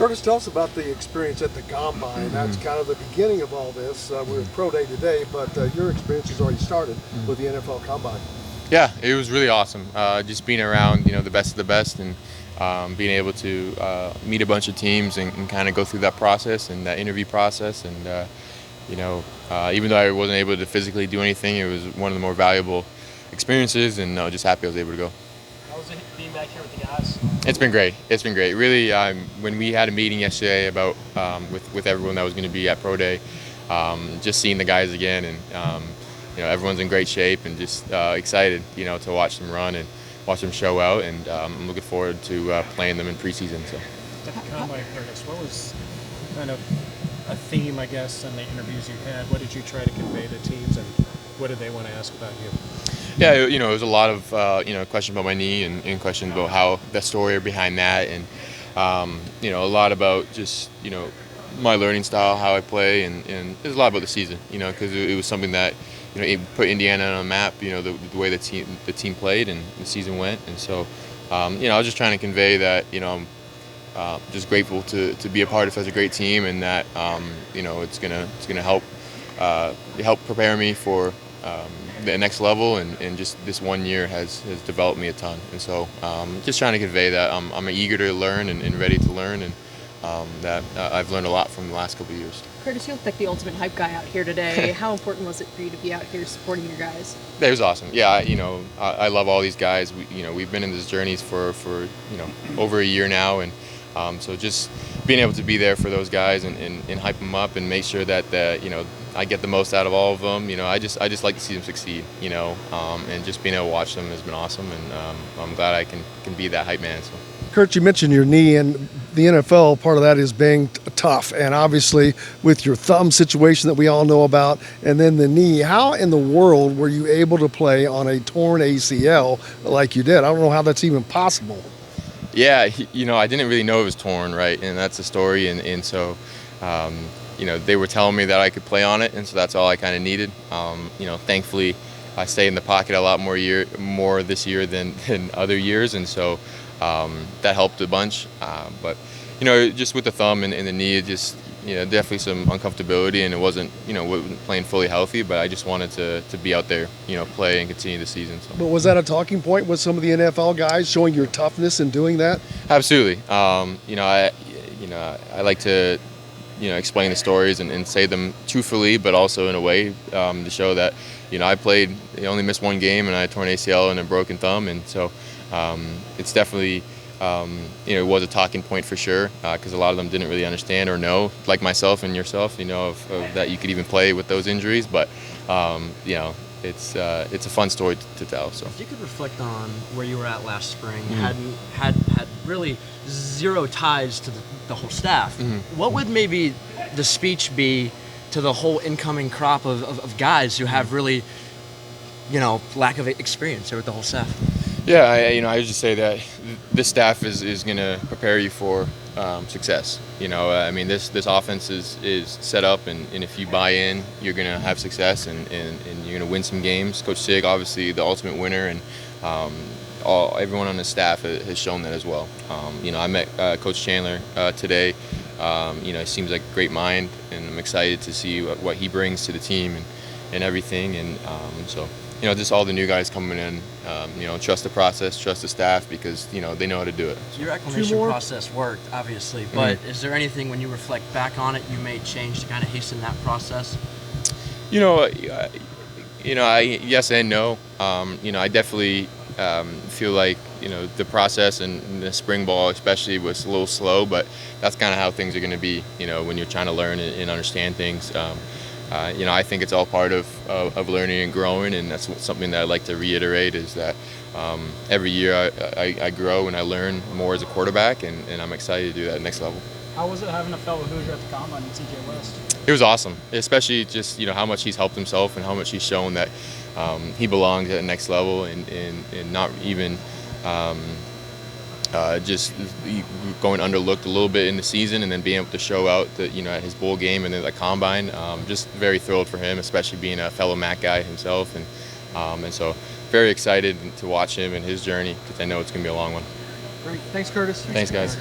Kurtis, tell us about the experience at the Combine. That's kind of the beginning of all this. We're at Pro Day today, but your experience has already started with the NFL Combine. Yeah, it was really awesome. Just being around, the best of the best, and being able to meet a bunch of teams and kind of go through that process and that interview process. And even though I wasn't able to physically do anything, it was one of the more valuable experiences, and just happy I was able to go. How was it being back here with the guys? It's been great. It's been great. Really, when we had a meeting yesterday about with everyone that was going to be at Pro Day, just seeing the guys again, and everyone's in great shape, and just excited, to watch them run and watch them show out, and I'm looking forward to playing them in preseason. So. At the Combine, Kurtis, what was kind of a theme, I guess, in the interviews you had? What did you try to convey to teams, and what did they want to ask about you? Yeah, it was a lot of questions about my knee and questions about how the story behind that, and a lot about just my learning style, how I play, and there's a lot about the season, because it was something that it put Indiana on a map, the way the team played and the season went, and so I was just trying to convey that I'm just grateful to be a part of such a great team, and that it's gonna help prepare me for the next level, and just this 1 year has developed me a ton, and so just trying to convey that I'm eager to learn and ready to learn, and that I've learned a lot from the last couple of years. Kurtis, you look like the ultimate hype guy out here today. How important was it for you to be out here supporting your guys? It was awesome. Yeah, I love all these guys. We've been in this journey for over a year now, and so just being able to be there for those guys and hype them up and make sure that I get the most out of all of them. I just like to see them succeed. And just being able to watch them has been awesome, and I'm glad I can be that hype man. So. Kurt, you mentioned your knee, and the NFL, part of that is being tough, and obviously with your thumb situation that we all know about, and then the knee, how in the world were you able to play on a torn ACL like you did? I don't know how that's even possible. Yeah, I didn't really know it was torn, right, and that's the story, and so they were telling me that I could play on it, and so that's all I kind of needed. Thankfully, I stayed in the pocket a lot more this year than other years, and so that helped a bunch. But just with the thumb and the knee, it just definitely some uncomfortability, and it wasn't playing fully healthy. But I just wanted to be out there, play and continue the season. So. But was that a talking point with some of the NFL guys, showing your toughness in doing that? Absolutely. I like to explain the stories and say them truthfully, but also in a way to show that I only missed one game, and I had torn ACL and a broken thumb, and so it's definitely it was a talking point for sure, because a lot of them didn't really understand or know, like myself and yourself, of that you could even play with those injuries, but it's a fun story to tell. So if you could reflect on where you were at last spring, had really zero ties to the whole staff, what would maybe the speech be to the whole incoming crop of guys who have really lack of experience here with the whole staff? Yeah, I would just say that this staff is going to prepare you for success. This offense is set up, and if you buy in, you're going to have success, and you're going to win some games. Coach Sig, obviously the ultimate winner, and everyone on the staff has shown that as well. I met Coach Chandler today. He seems like a great mind, and I'm excited to see what he brings to the team and everything. And so just all the new guys coming in, trust the process, trust the staff, because they know how to do it. So your acclimation process worked, obviously, but is there anything when you reflect back on it you may change to kind of hasten that process? Yes and no. I definitely feel like the process and the spring ball especially was a little slow, but that's kind of how things are going to be. When you're trying to learn and understand things. I think it's all part of learning and growing, and that's something that I like to reiterate, is that every year I grow and I learn more as a quarterback, and I'm excited to do that at the next level. How was it having a fellow Hoosier at the Combine in TJ West? It was awesome, especially just how much he's helped himself and how much he's shown that he belongs at the next level, and not even just going underlooked a little bit in the season, and then being able to show out at his bowl game and then the Combine. Just very thrilled for him, especially being a fellow MAC guy himself, and so very excited to watch him and his journey, because I know it's going to be a long one. Great. Thanks, Kurtis. Thanks, guys.